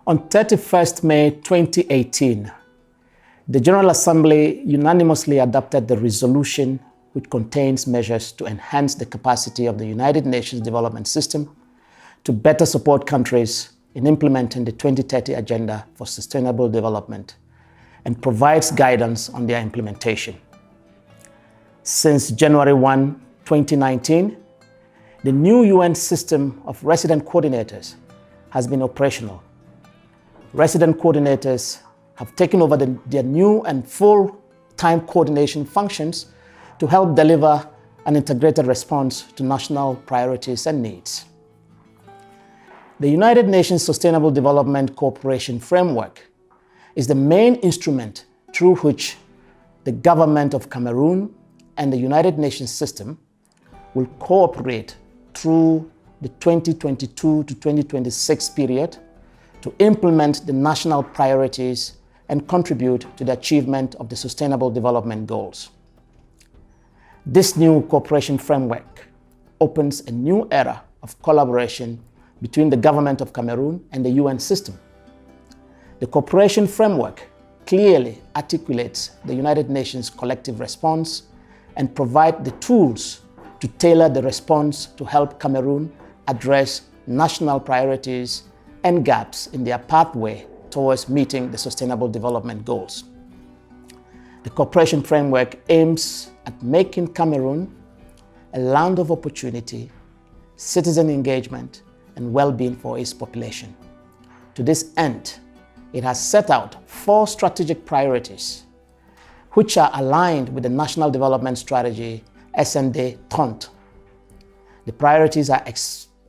On 31st May 2018, the General Assembly unanimously adopted the resolution which contains measures to enhance the capacity of the United Nations Development System to better support countries in implementing the 2030 Agenda for Sustainable Development and provides guidance on their implementation. Since January 1, 2019, the new UN system of resident coordinators has been operational. Resident coordinators have taken over their new and full-time coordination functions to help deliver an integrated response to national priorities and needs. The United Nations Sustainable Development Cooperation Framework is the main instrument through which the Government of Cameroon and the United Nations system will cooperate through the 2022 to 2026 period to implement the national priorities and contribute to the achievement of the Sustainable Development Goals. This new cooperation framework opens a new era of collaboration between the Government of Cameroon and the UN system. The cooperation framework clearly articulates the United Nations collective response and provides the tools to tailor the response to help Cameroon address national priorities and gaps in their pathway towards meeting the Sustainable Development Goals. The cooperation framework aims at making Cameroon a land of opportunity, citizen engagement, and well-being for its population. To this end, it has set out 4 strategic priorities, which are aligned with the National Development Strategy SND 30. The priorities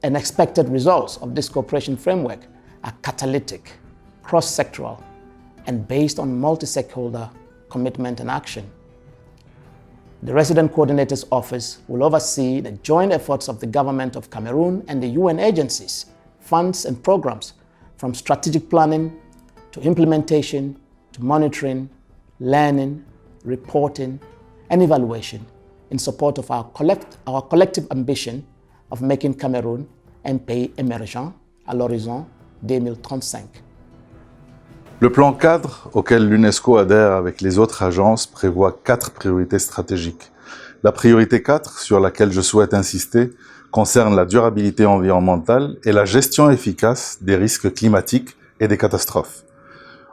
and expected results of this cooperation framework are catalytic, cross-sectoral, and based on multi-stakeholder commitment and action. The Resident Coordinator's Office will oversee the joint efforts of the Government of Cameroon and the UN agencies, funds and programs, from strategic planning to implementation to monitoring, learning, reporting, and evaluation in support of our collective ambition of making Cameroon un pays émergent à l'horizon 2035. Le plan cadre auquel l'UNESCO adhère avec les autres agences prévoit 4 priorités stratégiques. La priorité 4, sur laquelle je souhaite insister, concerne la durabilité environnementale et la gestion efficace des risques climatiques et des catastrophes.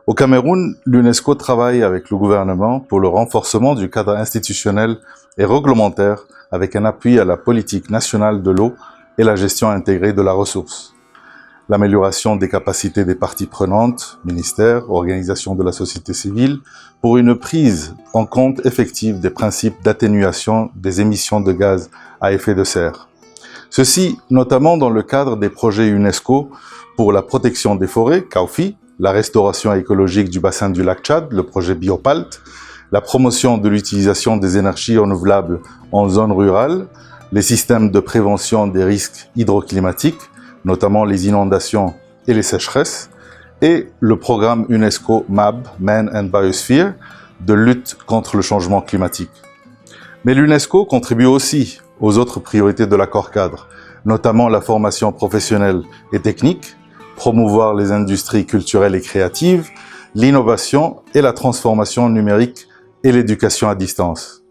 Au Cameroun, l'UNESCO travaille avec le gouvernement pour le renforcement du cadre institutionnel et réglementaire avec un appui à la politique nationale de l'eau et la gestion intégrée de la ressource. L'amélioration des capacités des parties prenantes, ministères, organisations de la société civile, pour une prise en compte effective des principes d'atténuation des émissions de gaz à effet de serre. Ceci notamment dans le cadre des projets UNESCO pour la protection des forêts, CAUFI, la restauration écologique du bassin du lac Tchad, le projet Biopalt, la promotion de l'utilisation des énergies renouvelables en zone rurale, les systèmes de prévention des risques hydroclimatiques, notamment les inondations et les sécheresses, et le programme UNESCO MAB, Man and Biosphere, de lutte contre le changement climatique. Mais l'UNESCO contribue aussi aux autres priorités de l'accord cadre, notamment la formation professionnelle et technique, promouvoir les industries culturelles et créatives, l'innovation et la transformation numérique et l'éducation à distance.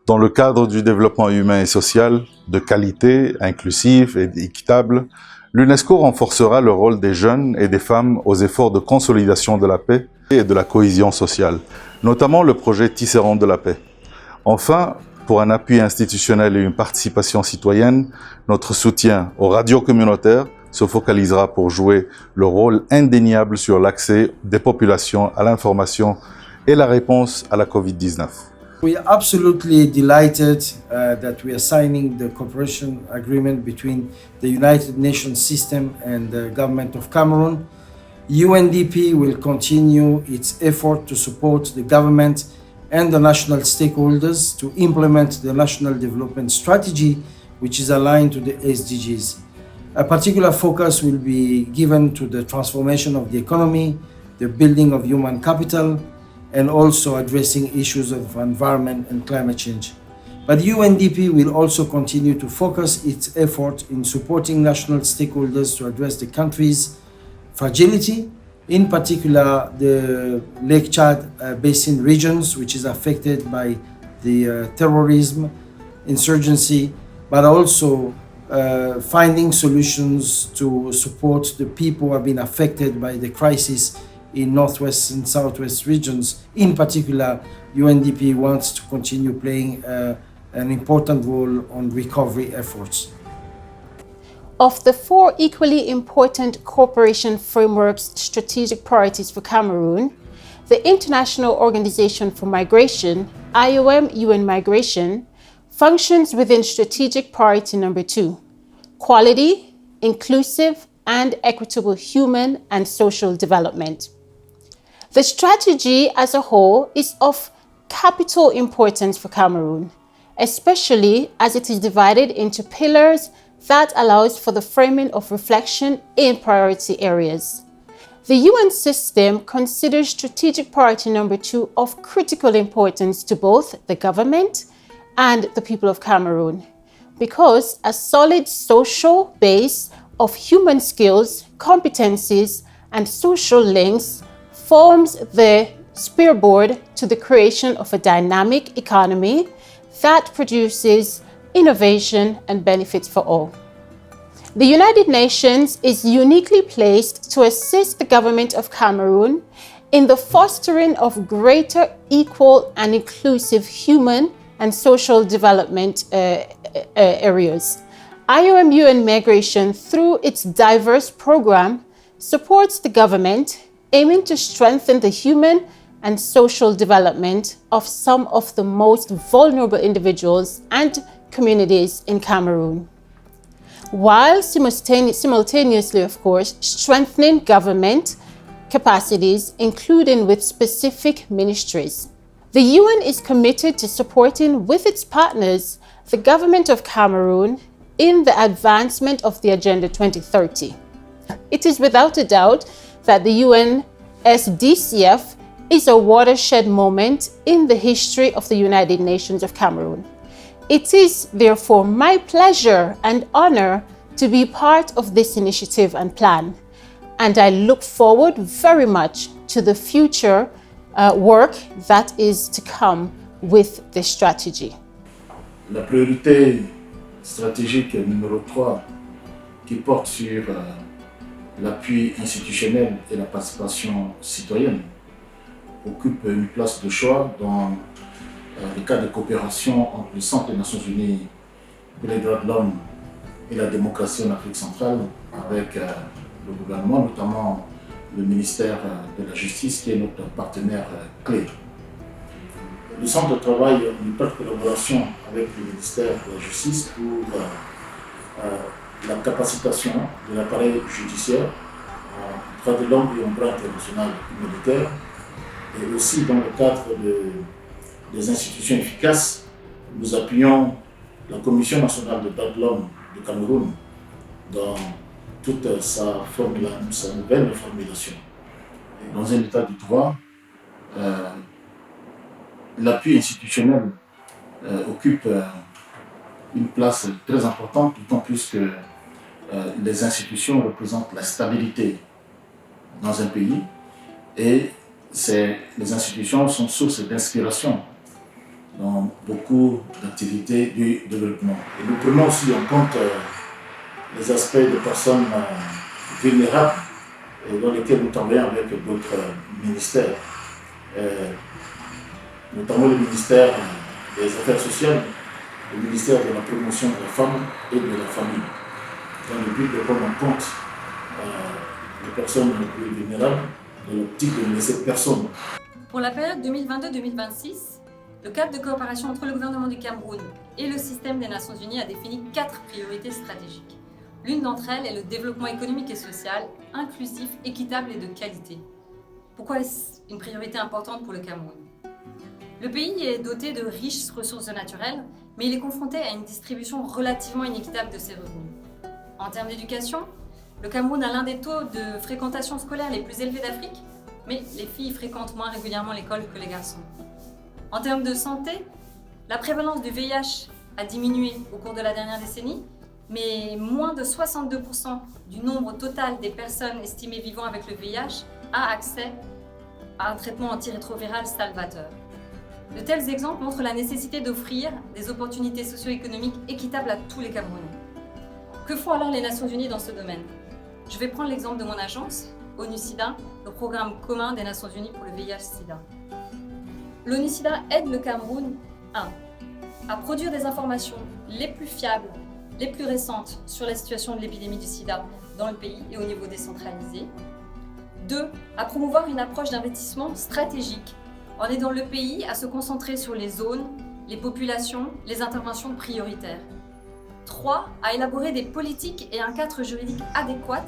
Dans le cadre du développement humain et social, de qualité, inclusif et équitable, l'UNESCO renforcera le rôle des jeunes et des femmes aux efforts de consolidation de la paix et de la cohésion sociale, notamment le projet Tisserand de la paix. Enfin, pour un appui institutionnel et une participation citoyenne, notre soutien aux radios communautaires se focalisera pour jouer le rôle indéniable sur l'accès des populations à l'information et la réponse à la COVID-19. We are absolutely delighted that we are signing the cooperation agreement between the United Nations system and the Government of Cameroon. UNDP will continue its effort to support the government and the national stakeholders to implement the National Development Strategy, which is aligned to the SDGs. A particular focus will be given to the transformation of the economy, the building of human capital, and also addressing issues of environment and climate change. But UNDP will also continue to focus its effort in supporting national stakeholders to address the country's fragility in particular the Lake Chad Basin regions, which is affected by the terrorism, insurgency, but also finding solutions to support the people who have been affected by the crisis in northwest and southwest regions. In particular, UNDP wants to continue playing an important role on recovery efforts. Of the four equally important cooperation frameworks strategic priorities for Cameroon, the International Organization for Migration, IOM UN Migration, functions within strategic priority number 2, quality, inclusive, and equitable human and social development. The strategy as a whole is of capital importance for Cameroon, especially as it is divided into pillars that allows for the framing of reflection in priority areas. The UN system considers strategic priority number 2 of critical importance to both the government and the people of Cameroon, because a solid social base of human skills, competencies, and social links forms the springboard to the creation of a dynamic economy that produces innovation and benefits for all. The United Nations is uniquely placed to assist the government of Cameroon in the fostering of greater equal and inclusive human and social development areas. IOM UN Migration, through its diverse program, supports the government aiming to strengthen the human and social development of some of the most vulnerable individuals and communities in Cameroon, while simultaneously, of course, strengthening government capacities, including with specific ministries. The UN is committed to supporting with its partners the government of Cameroon in the advancement of the Agenda 2030. It is without a doubt that the UN SDCF is a watershed moment in the history of the United Nations of Cameroon. It is therefore my pleasure and honor to be part of this initiative and plan, and I look forward very much to the future work that is to come with this strategy. La priorité stratégique numéro 3, qui porte sur l'appui institutionnel et la participation citoyenne, occupe une place de choix dans le cadre de coopération entre le Centre des Nations Unies pour les droits de l'homme et la démocratie en Afrique centrale avec le gouvernement, notamment le ministère de la Justice qui est notre partenaire clé. Le centre travaille en étroite collaboration avec le ministère de la Justice pour la capacitation de l'appareil judiciaire en droits de l'homme et en droit international humanitaire, et aussi dans le cadre des institutions efficaces. Nous appuyons la Commission nationale des droits de l'homme du Cameroun dans toute sa nouvelle formulation. Et dans un état du droit, l'appui institutionnel occupe une place très importante, d'autant plus que les institutions représentent la stabilité dans un pays et les institutions sont source d'inspiration dans beaucoup d'activités du développement. Et nous prenons aussi en compte les aspects des personnes vulnérables dans lesquels nous travaillons avec d'autres ministères, notamment le ministère des Affaires sociales, le ministère de la promotion de la femme et de la famille, dans le but de prendre en compte les personnes les plus vulnérables dans l'optique de ne laisser personne. Pour la période 2022-2026, le cadre de coopération entre le gouvernement du Cameroun et le système des Nations Unies a défini 4 priorités stratégiques. L'une d'entre elles est le développement économique et social, inclusif, équitable et de qualité. Pourquoi est-ce une priorité importante pour le Cameroun? Le pays est doté de riches ressources naturelles, mais il est confronté à une distribution relativement inéquitable de ses revenus. En termes d'éducation, le Cameroun a l'un des taux de fréquentation scolaire les plus élevés d'Afrique, mais les filles fréquentent moins régulièrement l'école que les garçons. En termes de santé, la prévalence du VIH a diminué au cours de la dernière décennie, mais moins de 62% du nombre total des personnes estimées vivant avec le VIH a accès à un traitement antirétroviral salvateur. De tels exemples montrent la nécessité d'offrir des opportunités socio-économiques équitables à tous les Camerounais. Que font alors les Nations Unies dans ce domaine? Je vais prendre l'exemple de mon agence, ONU-SIDA, le programme commun des Nations Unies pour le VIH-SIDA. L'ONU-SIDA aide le Cameroun 1. À produire des informations les plus fiables, les plus récentes sur la situation de l'épidémie du sida dans le pays et au niveau décentralisé. 2. À promouvoir une approche d'investissement stratégique en aidant le pays à se concentrer sur les zones, les populations, les interventions prioritaires. 3. À élaborer des politiques et un cadre juridique adéquat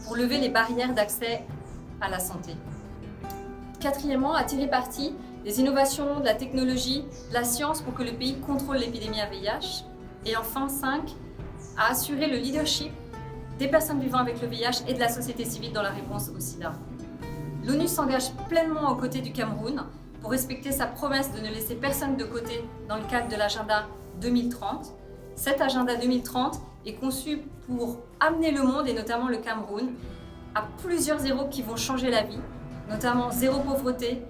pour lever les barrières d'accès à la santé. 4. À tirer parti des innovations, de la technologie, de la science pour que le pays contrôle l'épidémie à VIH. Et enfin 5. À assurer le leadership des personnes vivant avec le VIH et de la société civile dans la réponse au sida. L'ONU s'engage pleinement aux côtés du Cameroun pour respecter sa promesse de ne laisser personne de côté dans le cadre de l'agenda 2030. Cet agenda 2030 est conçu pour amener le monde, et notamment le Cameroun, à plusieurs zéros qui vont changer la vie, notamment zéro pauvreté,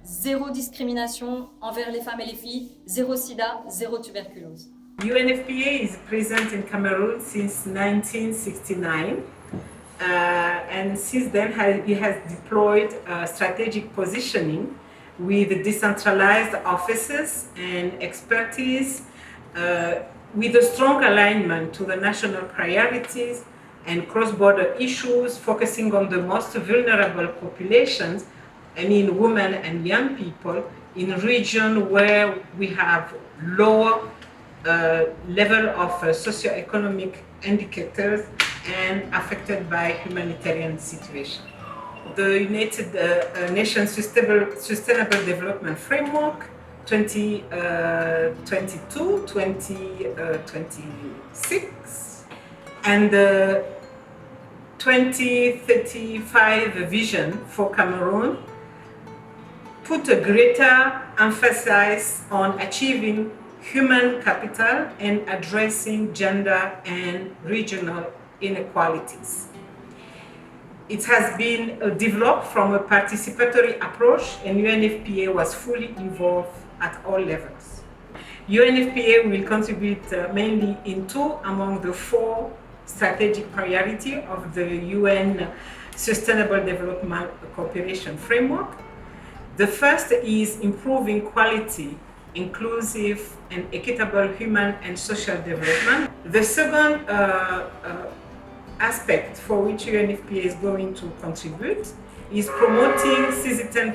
zéro discrimination envers les femmes et les filles, zéro sida, zéro tuberculose. UNFPA is present in Cameroon since 1969. And since then it has deployed strategic positioning with decentralized offices and expertise with a strong alignment to the national priorities and cross-border issues focusing on the most vulnerable populations, I mean women and young people, in regions where we have lower level of socioeconomic indicators and affected by humanitarian situation. The United Nations Sustainable Development Framework 2022-2026 and the 2035 vision for Cameroon put a greater emphasis on achieving human capital and addressing gender and regional inequalities. It has been developed from a participatory approach, and UNFPA was fully involved at all levels. UNFPA will contribute mainly in 2 among the 4 strategic priorities of the UN Sustainable Development Cooperation Framework. The first is improving quality, inclusive and equitable human and social development. The second aspect for which UNFPA is going to contribute is promoting citizen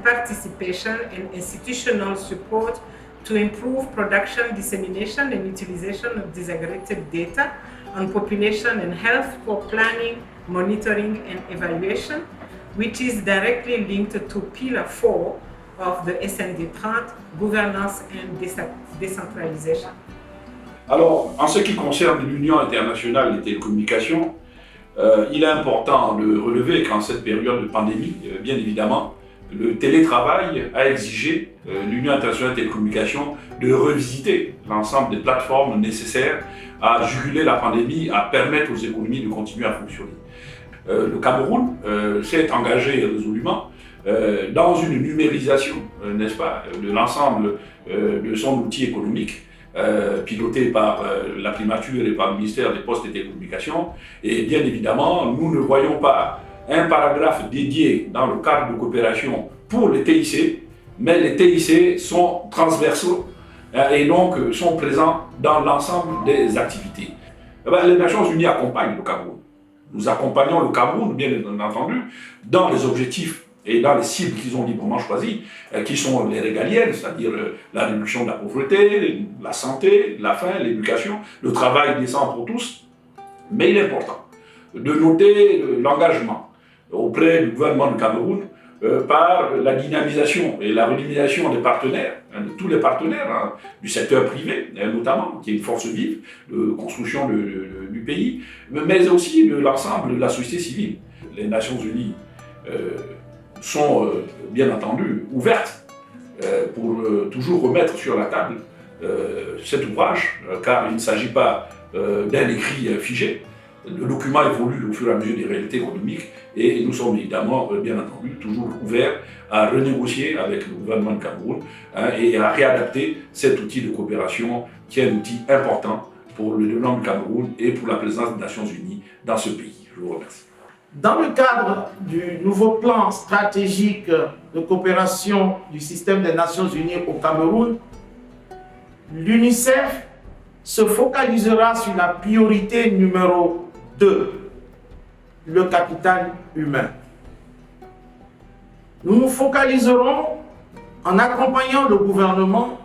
participation and institutional support to improve production, dissemination and utilization of disaggregated data on population and health for planning, monitoring and evaluation, which is directly linked to Pillar 4 of the SND 30, Gouvernance and Décentralisation. Alors, en ce qui concerne l'Union internationale des télécommunications, il est important de relever qu'en cette période de pandémie, bien évidemment, le télétravail a exigé l'Union internationale des télécommunications de revisiter l'ensemble des plateformes nécessaires à juguler la pandémie, à permettre aux économies de continuer à fonctionner. Le Cameroun s'est engagé résolument dans une numérisation, n'est-ce pas, de l'ensemble de son outil économique, piloté par la primature et par le ministère des Postes et des Télécommunications. Et bien évidemment, nous ne voyons pas un paragraphe dédié dans le cadre de coopération pour les TIC, mais les TIC sont transversaux et donc sont présents dans l'ensemble des activités. Les Nations Unies accompagnent le Cameroun. Nous accompagnons le Cameroun, bien entendu, dans les objectifs et dans les cibles qu'ils ont librement choisies, qui sont les régaliennes, c'est-à-dire la réduction de la pauvreté, la santé, la faim, l'éducation, le travail décent pour tous. Mais il est important de noter l'engagement auprès du gouvernement du Cameroun par la dynamisation et la redynamisation des partenaires, de tous les partenaires du secteur privé, notamment, qui est une force vive de construction du pays, mais aussi de l'ensemble de la société civile. Les Nations Unies sont bien entendu ouvertes pour toujours remettre sur la table cet ouvrage, car il ne s'agit pas d'un écrit figé, le document évolue au fur et à mesure des réalités économiques et nous sommes évidemment, bien entendu, toujours ouverts à renégocier avec le gouvernement de Cameroun et à réadapter cet outil de coopération qui est un outil important pour le développement du Cameroun et pour la présence des Nations Unies dans ce pays. Je vous remercie. Dans le cadre du nouveau plan stratégique de coopération du système des Nations Unies au Cameroun, l'UNICEF se focalisera sur la priorité numéro 2, le capital humain. Nous nous focaliserons en accompagnant le gouvernement,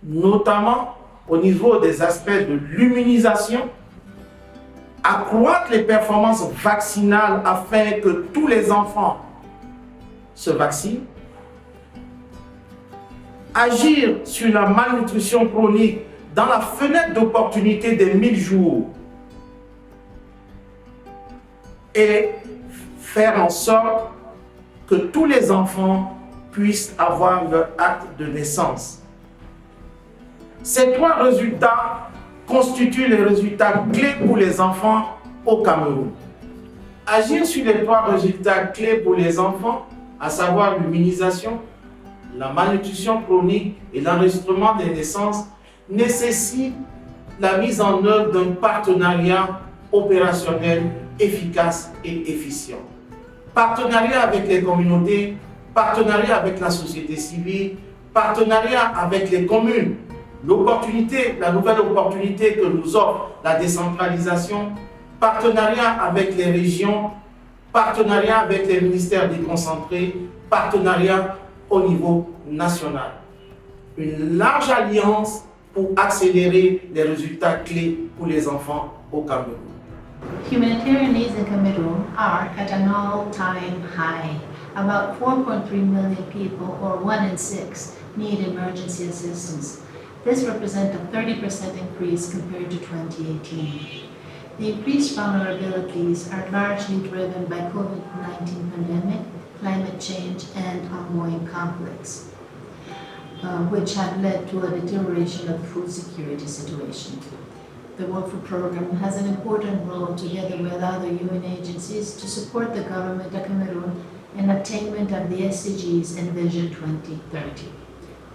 notamment au niveau des aspects de l'immunisation, accroître les performances vaccinales afin que tous les enfants se vaccinent, agir sur la malnutrition chronique dans la fenêtre d'opportunité des 1000 jours et faire en sorte que tous les enfants puissent avoir leur acte de naissance. Ces 3 résultats constituent les résultats clés pour les enfants au Cameroun. Agir sur les 3 résultats clés pour les enfants, à savoir l'immunisation, la malnutrition chronique et l'enregistrement des naissances, nécessite la mise en œuvre d'un partenariat opérationnel efficace et efficient. Partenariat avec les communautés, partenariat avec la société civile, partenariat avec les communes. La nouvelle opportunité que nous offre la décentralisation, partenariat avec les régions, partenariat avec les ministères déconcentrés, partenariat au niveau national. Une large alliance pour accélérer les résultats clés pour les enfants au Cameroun. Humanitarian needs in Cameroon are at an all-time high. About 4.3 million people, or 1 in 6, need emergency assistance. This represents a 30% increase compared to 2018. The increased vulnerabilities are largely driven by COVID-19 pandemic, climate change, and ongoing conflicts, which have led to a deterioration of the food security situation. The World Food Programme has an important role, together with other UN agencies, to support the Government of Cameroon in attainment of the SDGs and Vision 2030.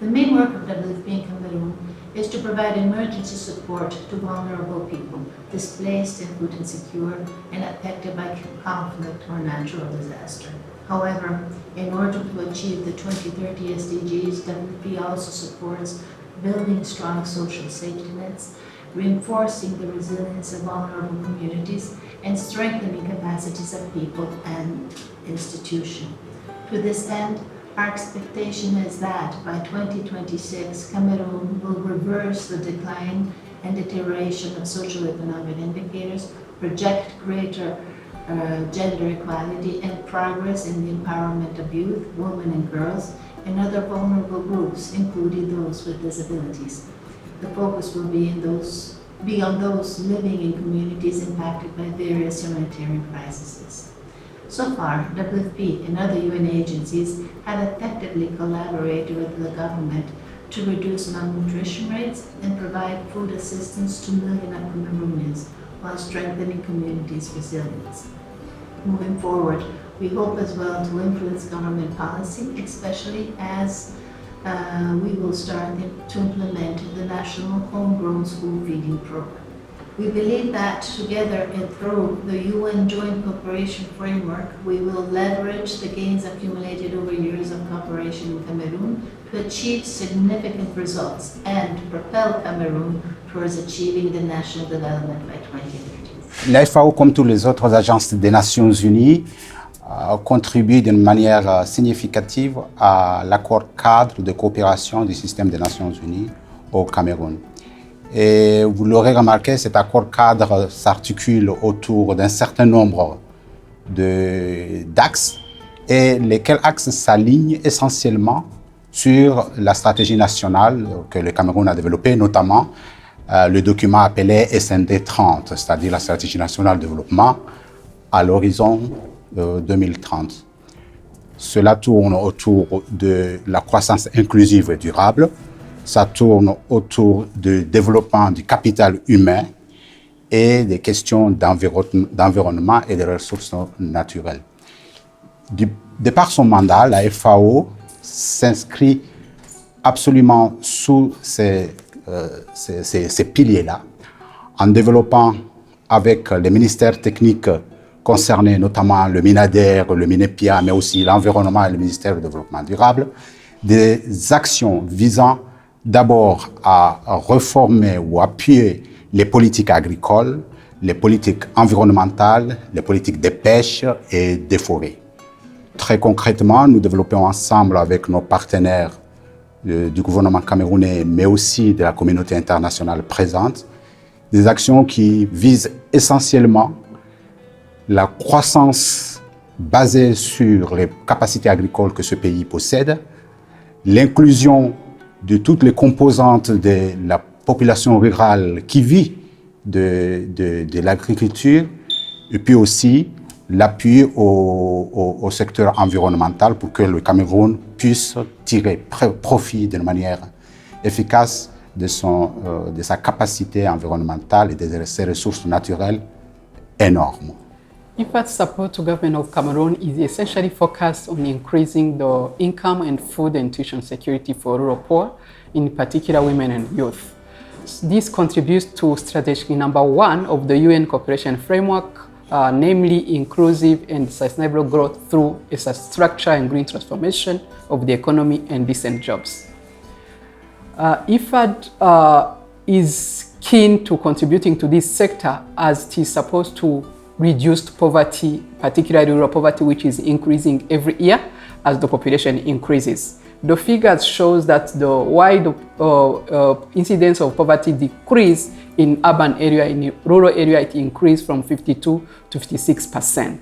The main work of WFP in Cameroon is to provide emergency support to vulnerable people displaced and food insecure and affected by conflict or natural disaster. However, in order to achieve the 2030 SDGs, WFP also supports building strong social safety nets, reinforcing the resilience of vulnerable communities, and strengthening capacities of people and institutions. To this end, our expectation is that by 2026, Cameroon will reverse the decline and deterioration of socio-economic indicators, project greater gender equality and progress in the empowerment of youth, women and girls, and other vulnerable groups, including those with disabilities. The focus will be on those living in communities impacted by various humanitarian crises. So far, WFP and other UN agencies have effectively collaborated with the government to reduce malnutrition rates and provide food assistance to millions of Cameroonians while strengthening communities' resilience. Moving forward, we hope as well to influence government policy, especially as we will start to implement the National Homegrown School Feeding Program. We believe that together and through the UN Joint Cooperation Framework, we will leverage the gains accumulated over years of cooperation in Cameroon to achieve significant results and propel Cameroon towards achieving the national development by 2030. La FAO, comme toutes les autres agences des Nations Unies, contribue d'une manière significative à l'accord cadre de coopération du système des Nations Unies au Cameroun. Et vous l'aurez remarqué, cet accord cadre s'articule autour d'un certain nombre d'axes et lesquels axes s'alignent essentiellement sur la stratégie nationale que le Cameroun a développée, notamment le document appelé SND 30, c'est-à-dire la stratégie nationale de développement à l'horizon 2030. Cela tourne autour de la croissance inclusive et durable, ça tourne autour du développement du capital humain et des questions d'environnement et de ressources naturelles. De par son mandat, la FAO s'inscrit absolument sous ces piliers-là, en développant avec les ministères techniques concernés, notamment le MINADER, le MINEPIA, mais aussi l'environnement et le ministère du Développement durable, des actions visant d'abord à reformer ou appuyer les politiques agricoles, les politiques environnementales, les politiques de pêche et des forêts. Très concrètement, nous développons ensemble avec nos partenaires du gouvernement camerounais, mais aussi de la communauté internationale présente, des actions qui visent essentiellement la croissance basée sur les capacités agricoles que ce pays possède, l'inclusion de toutes les composantes de la population rurale qui vit de l'agriculture, et puis aussi l'appui au secteur environnemental pour que le Cameroun puisse tirer profit d'une manière efficace de sa capacité environnementale et de ses ressources naturelles énormes. IFAD's support to Government of Cameroon is essentially focused on increasing the income and food and nutrition security for rural poor, in particular women and youth. This contributes to strategy number 1 of the UN Cooperation Framework, namely inclusive and sustainable growth through a structure and green transformation of the economy and decent jobs. IFAD is keen to contributing to this sector as it is supposed to reduce poverty, particularly rural poverty, which is increasing every year as the population increases. The figures shows that while the incidence of poverty decreased in urban area, in rural area it increased from 52 to 56%.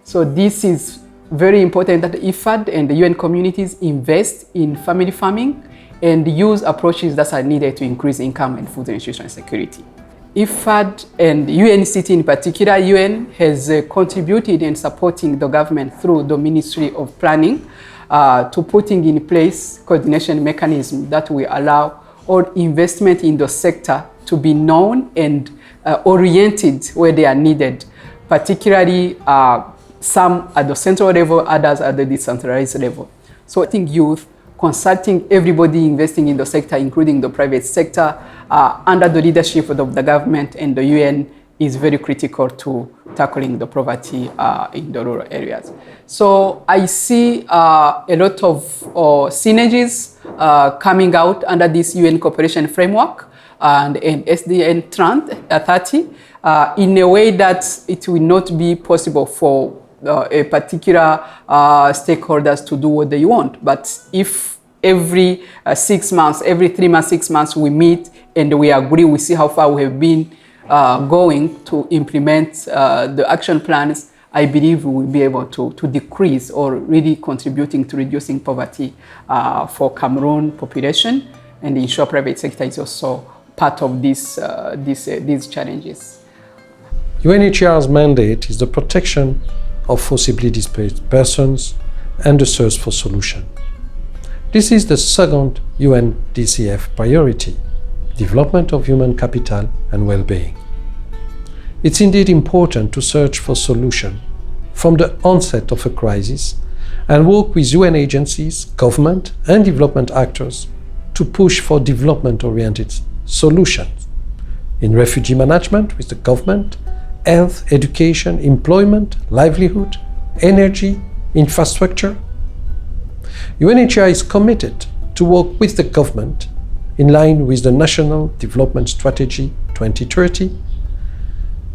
So this is very important that IFAD and the UN communities invest in family farming and use approaches that are needed to increase income and food and nutrition security. IFAD and UNCT in particular, UN has contributed in supporting the government through the Ministry of Planning to putting in place coordination mechanism that will allow all investment in the sector to be known and oriented where they are needed, particularly some at the central level, others at the decentralized level. So I think youth, consulting everybody investing in the sector, including the private sector, under the leadership of the government and the UN is very critical to tackling the poverty in the rural areas. So I see a lot of synergies coming out under this UN cooperation framework and SDN 30 in a way that it will not be possible for a particular stakeholders to do what they want. But if every 6 months, every 3 months, 6 months we meet and we agree, we see how far we have been going to implement the action plans, I believe we will be able to decrease or really contributing to reducing poverty for Cameroon population, and ensure private sector is also part of these challenges. UNHCR's mandate is the protection of forcibly displaced persons and the search for solution. This is the second UNDCF priority, development of human capital and well-being. It's indeed important to search for solution from the onset of a crisis and work with UN agencies, government and development actors to push for development-oriented solutions in refugee management with the government, health, education, employment, livelihood, energy, infrastructure. UNHCR is committed to work with the government in line with the National Development Strategy 2030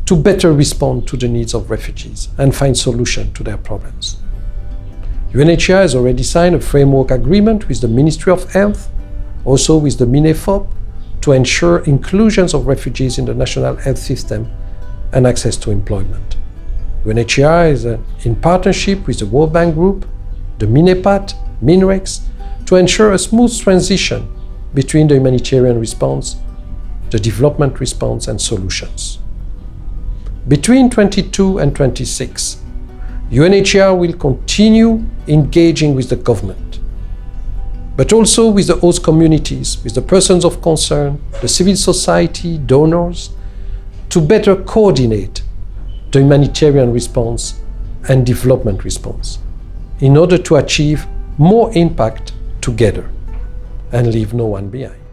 to better respond to the needs of refugees and find solutions to their problems. UNHCR has already signed a framework agreement with the Ministry of Health, also with the MINEFOP, to ensure inclusions of refugees in the national health system and access to employment. UNHCR is in partnership with the World Bank Group, the MINEPAT, MINREX, to ensure a smooth transition between the humanitarian response, the development response and solutions. Between 22 and 26, UNHCR will continue engaging with the government, but also with the host communities, with the persons of concern, the civil society, donors, to better coordinate the humanitarian response and development response in order to achieve more impact together and leave no one behind.